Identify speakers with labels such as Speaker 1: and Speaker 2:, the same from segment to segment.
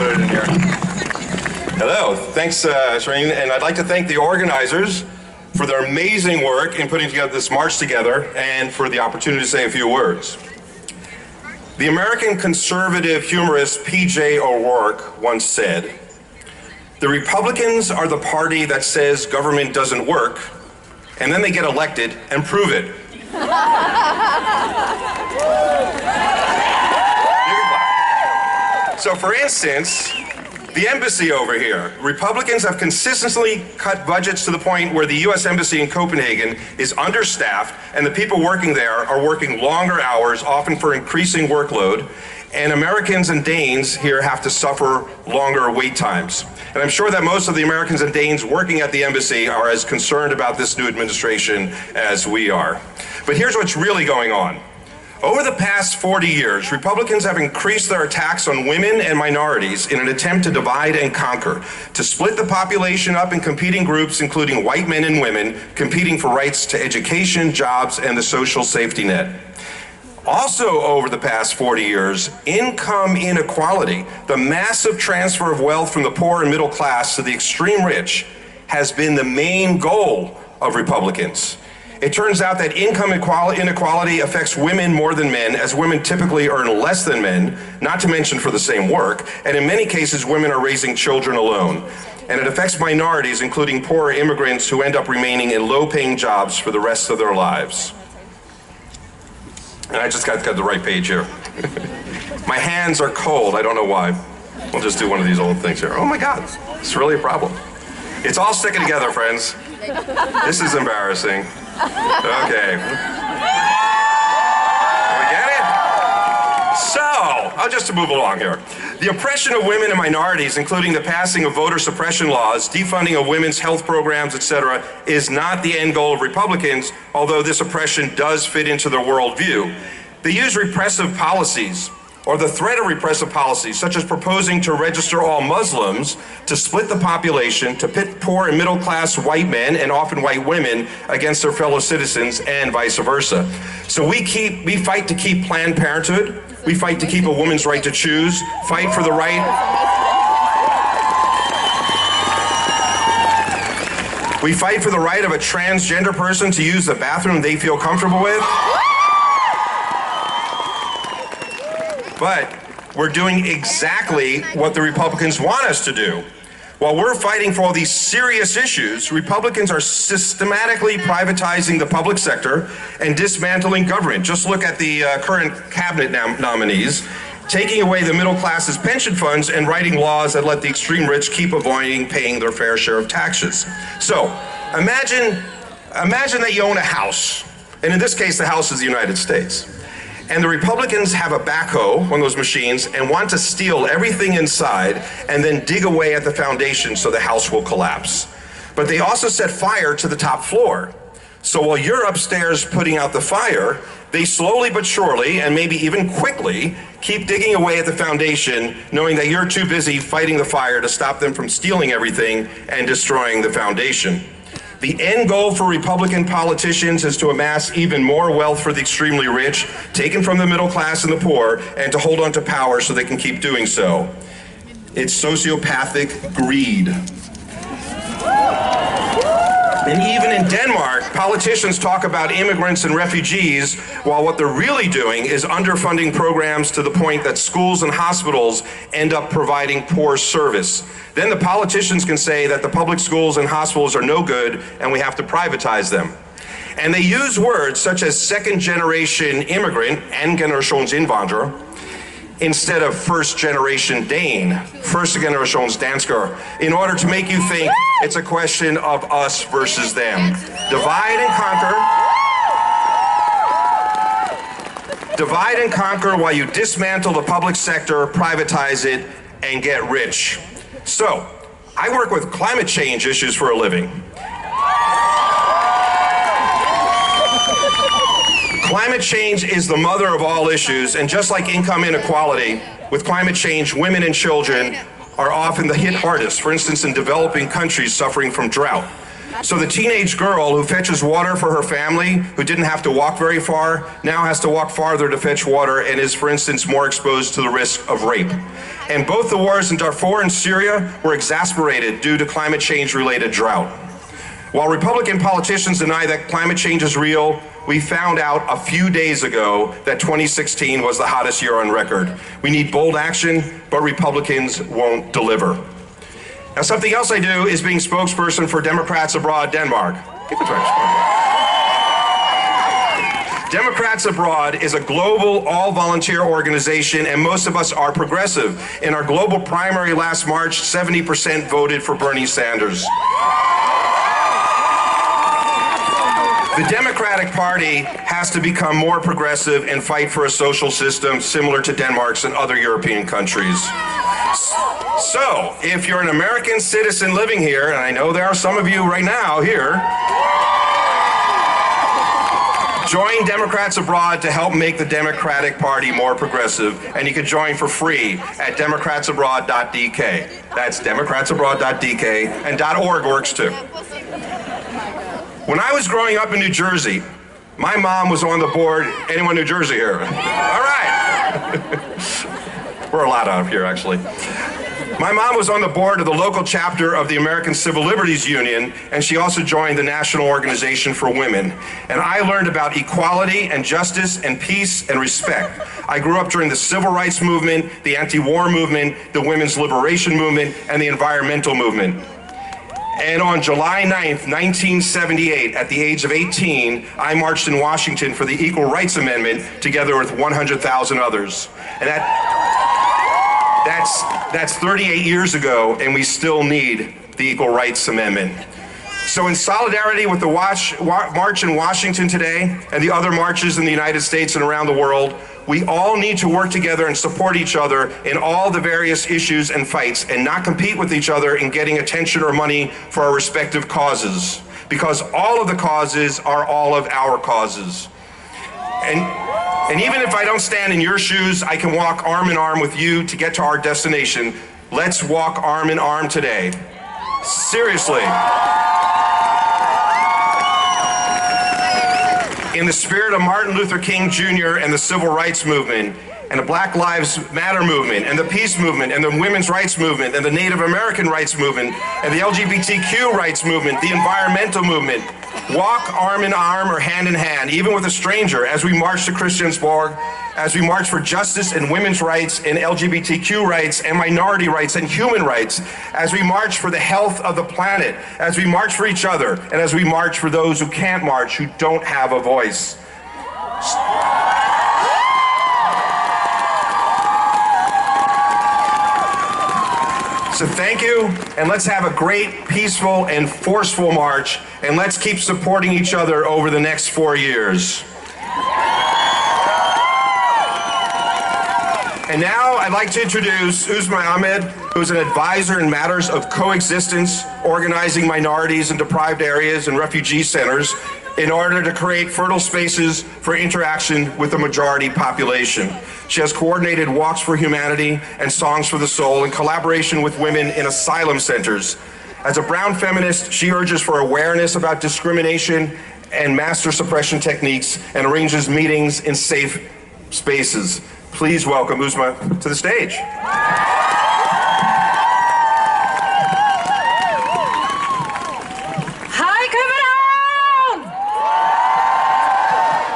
Speaker 1: put it in here. Hello, thanks Shereen, and I'd like to thank the organizers for their amazing work in putting together this march together and for the opportunity to say a few words. The American conservative humorist P.J. O'Rourke once said, "The Republicans are the party that says government doesn't work, and then they get elected and prove it." So for instance, the embassy over here. Republicans have consistently cut budgets to the point where the U.S. Embassy in Copenhagen is understaffed, and the people working there are working longer hours, often for increasing workload, and Americans and Danes here have to suffer longer wait times. And I'm sure that most of the Americans and Danes working at the embassy are as concerned about this new administration as we are. But here's what's really going on. Over the past 40 years, Republicans have increased their attacks on women and minorities in an attempt to divide and conquer, to split the population up in competing groups, including white men and women, competing for rights to education, jobs, and the social safety net. Also, over the past 40 years, income inequality, the massive transfer of wealth from the poor and middle class to the extreme rich, has been the main goal of Republicans. It turns out that income inequality affects women more than men, as women typically earn less than men, not to mention for the same work, and in many cases women are raising children alone. And it affects minorities, including poor immigrants who end up remaining in low-paying jobs for the rest of their lives. And I just got the right page here. My hands are cold, I don't know why. We'll just do one of these old things here. Oh my God, it's really a problem. It's all sticking together, friends. This is embarrassing. Okay. We get it? So, just to move along here. The oppression of women and minorities, including the passing of voter suppression laws, defunding of women's health programs, etc., is not the end goal of Republicans, although this oppression does fit into their worldview. They use repressive policies, or the threat of repressive policies, such as proposing to register all Muslims, to split the population, to pit poor and middle-class white men and often white women against their fellow citizens, and vice versa. So we fight to keep Planned Parenthood, we fight to keep a woman's right to choose, fight for the right... We fight for the right of a transgender person to use the bathroom they feel comfortable with. But we're doing exactly what the Republicans want us to do. While we're fighting for all these serious issues, Republicans are systematically privatizing the public sector and dismantling government. Just look at the current cabinet nominees, taking away the middle class's pension funds and writing laws that let the extreme rich keep avoiding paying their fair share of taxes. So imagine that you own a house, and in this case the house is the United States. And the Republicans have a backhoe, one of those machines, and want to steal everything inside and then dig away at the foundation so the house will collapse. But they also set fire to the top floor. So while you're upstairs putting out the fire, they slowly but surely, and maybe even quickly, keep digging away at the foundation, knowing that you're too busy fighting the fire to stop them from stealing everything and destroying the foundation. The end goal for Republican politicians is to amass even more wealth for the extremely rich, taken from the middle class and the poor, and to hold on to power so they can keep doing so. It's sociopathic greed. And even in Denmark, politicians talk about immigrants and refugees, while what they're really doing is underfunding programs to the point that schools and hospitals end up providing poor service. Then the politicians can say that the public schools and hospitals are no good and we have to privatize them. And they use words such as second-generation immigrant, andengenerationsinvandrer, instead of first-generation Dane, first-generationsdansker, in order to make you think it's a question of us versus them. Divide and conquer. Divide and conquer while you dismantle the public sector, privatize it, and get rich. So, I work with climate change issues for a living. Climate change is the mother of all issues, and just like income inequality, with climate change, women and children are often the hit hardest, for instance in developing countries suffering from drought. So the teenage girl who fetches water for her family, who didn't have to walk very far, now has to walk farther to fetch water and is, for instance, more exposed to the risk of rape. And both the wars in Darfur and Syria were exacerbated due to climate change-related drought. While Republican politicians deny that climate change is real, we found out a few days ago that 2016 was the hottest year on record. We need bold action, but Republicans won't deliver. Now, something else I do is being spokesperson for Democrats Abroad Denmark. Democrats Abroad is a global, all-volunteer organization, and most of us are progressive. In our global primary last March, 70% voted for Bernie Sanders. The Democratic Party has to become more progressive and fight for a social system similar to Denmark's and other European countries. So, if you're an American citizen living here, and I know there are some of you right now here, join Democrats Abroad to help make the Democratic Party more progressive, and you can join for free at democratsabroad.dk. That's democratsabroad.dk, and .org works too. When I was growing up in New Jersey, my mom was on the board. Anyone New Jersey here? All right. We're a lot out of here, actually. My mom was on the board of the local chapter of the American Civil Liberties Union, and she also joined the National Organization for Women. And I learned about equality and justice and peace and respect. I grew up during the Civil Rights Movement, the anti-war movement, the Women's Liberation Movement, and the environmental movement. And on July 9th, 1978, at the age of 18, I marched in Washington for the Equal Rights Amendment together with 100,000 others. And that's 38 years ago, and we still need the Equal Rights Amendment. So in solidarity with the march in Washington today and the other marches in the United States and around the world, we all need to work together and support each other in all the various issues and fights and not compete with each other in getting attention or money for our respective causes. Because all of the causes are all of our causes. And even if I don't stand in your shoes, I can walk arm in arm with you to get to our destination. Let's walk arm in arm today. Seriously. In the spirit of Martin Luther King Jr. and the Civil Rights Movement, and the Black Lives Matter movement, and the Peace Movement, and the Women's Rights Movement, and the Native American Rights Movement, and the LGBTQ rights movement, the environmental movement, walk arm in arm or hand in hand, even with a stranger, as we march to Christiansborg, as we march for justice and women's rights and LGBTQ rights and minority rights and human rights, as we march for the health of the planet, as we march for each other, and as we march for those who can't march, who don't have a voice. So thank you, and let's have a great, peaceful, and forceful march, and let's keep supporting each other over the next 4 years. And now I'd like to introduce Uzma Ahmed, who's an advisor in matters of coexistence, organizing minorities in deprived areas and refugee centers in order to create fertile spaces for interaction with the majority population. She has coordinated walks for humanity and songs for the soul in collaboration with women in asylum centers. As a brown feminist, she urges for awareness about discrimination and master suppression techniques and arranges meetings in safe spaces. Please welcome Uzma to the stage.
Speaker 2: Hej København!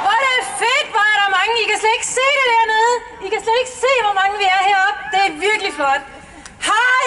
Speaker 2: Hvor er det fedt, hvor er der mange. I kan slet ikke se det dernede. I kan slet ikke se, hvor mange vi er heroppe. Det er virkelig flot. Hej